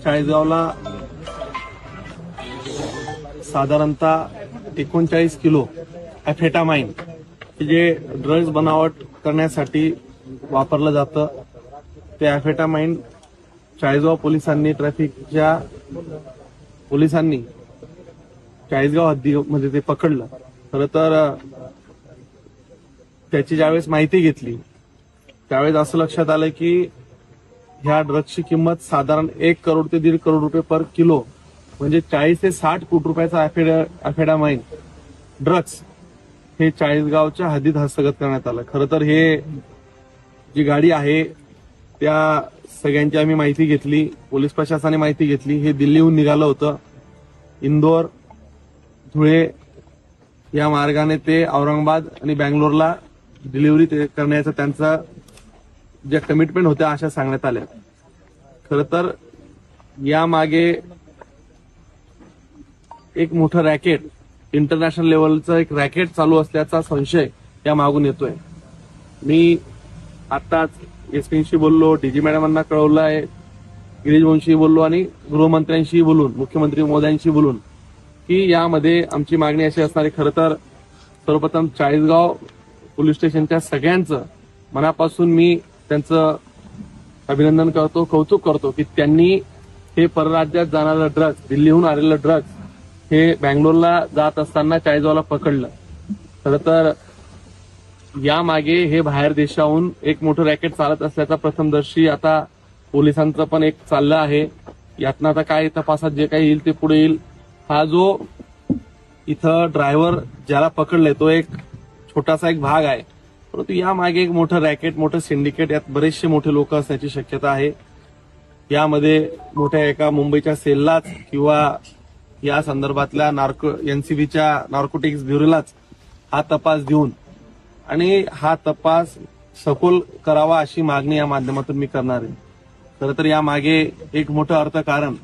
चाळीसगावला साधारणतः 39 किलो एफेटामाइन जे ड्रग्ज बनावट करण्यासाठी वापरलं जातं ते एफेटामाइन चाळीसगाव पोलिसांनी ट्रॅफिकच्या पोलिसांनी चाळीसगाव हद्दीमध्ये ते पकडलं। खरं तर त्याची ज्यावेळेस माहिती घेतली त्यावेळेस असं लक्षात आलं की ह्या ड्रग्जची किंमत साधारण 1 करोड ते 1.5 करोड रुपये पर किलो म्हणजे 40 ते 60 कोटी रुपयाचा एफेटामाइन ड्रग्ज हे चाळीसगावच्या हद्दीत हस्तगत करण्यात आलं। खरं तर हे जी गाडी आहे त्या सगळ्यांची आम्ही माहिती घेतली, पोलीस प्रशासनाने माहिती घेतली। हे दिल्लीहून निघालं होतं, इंदोर धुळे या मार्गाने ते औरंगाबाद आणि बँगलोरला डिलिव्हरी करण्याचं त्यांचं जे कमिटमेंट होत्या अशा सांगण्यात आल्या। खरं तर यामागे एक मोठं रॅकेट, इंटरनॅशनल लेवलचं एक रॅकेट चालू असल्याचा संशय या मागून येतोय। मी आताच एसपीशी बोललो, डीजी मॅडमांना कळवलं आहे, गिरीश वंशी बोललो आणि गृहमंत्र्यांशी बोलून, मुख्यमंत्री महोदयांशी बोलून की यामध्ये आमची मागणी अशी असणार आहे। खरं तर सर्वप्रथम चाळीसगाव पोलीस स्टेशनच्या सगळ्यांचं मनापासून मी त्यांचं अभिनंदन करतो, कौतुक करतो की त्यांनी हे परराज्यात जाणारं ड्रग्ज, दिल्लीहून आलेलं ड्रग्ज हे बँगलोरला जात असताना चाळीसगावला पकडलं। खरं तर यामागे हे बाहेर देशाहून एक मोठं रॅकेट चालत असल्याचा प्रथमदर्शी आता पोलिसांचं पण एक चाललं आहे। यातनं आता काय तपासात जे काही येईल ते पुढे येईल। हा जो इथं ड्रायव्हर ज्याला पकडलाय तो एक छोटासा एक भाग आहे, परंतु यामागे एक मोठं रॅकेट, मोठं सिंडिकेट, यात बरेचसे मोठे लोक असण्याची शक्यता आहे। यामध्ये मोठ्या एका मुंबईच्या सेललाच किंवा या संदर्भातल्या एनसीबीच्या नार्कोटिक्स ब्युरोलाच हा तपास देऊन आणि हा तपास सखोल करावा अशी मागणी या माध्यमातून मी करणार आहे। खरं तर यामागे एक मोठं अर्थकारण,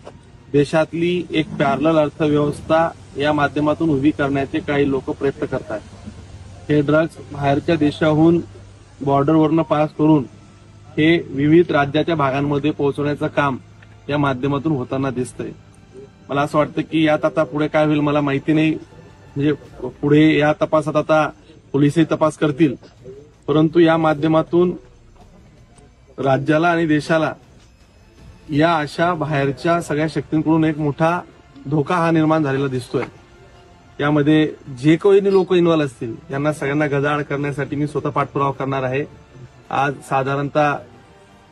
देशातली एक पॅरलल अर्थव्यवस्था या माध्यमातून उभी करण्याचे काही लोक प्रयत्न करतात। हे ड्रग्ज बाहेरच्या देशाहून बॉर्डरवरनं पास करून हे विविध राज्याच्या भागांमध्ये पोहोचवण्याचं काम या माध्यमातून होताना दिसतंय। मला असं वाटतं की यात आता पुढे काय होईल मला माहिती नाही, म्हणजे पुढे या तपासात आता पोलिसही तपास करतील, परंतु या माध्यमातून राज्याला आणि देशाला या अशा बाहेरच्या सगळ्या शक्तींकडून एक मोठा धोका हा निर्माण झालेला दिसतोय। यामध्ये जे कोणी लोक इन्व्हॉल्व असतील यांना सगळ्यांना गजाआड करण्यासाठी मी स्वतः पाठपुरावा करणार आहे। आज साधारणतः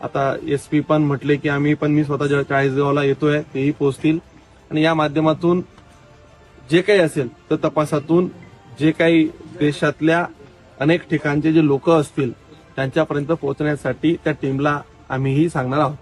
आता एसपी पण म्हटले की मी स्वतः चाळीसगावला येतोय, तेही पोहोचतील आणि या माध्यमातून जे काही असेल तर तपासातून जे काही देशातल्या अनेक ठिकाणचे जे लोक असतील त्यांच्यापर्यंत पोहोचण्यासाठी त्या टीमला आम्हीही सांगणार आहोत।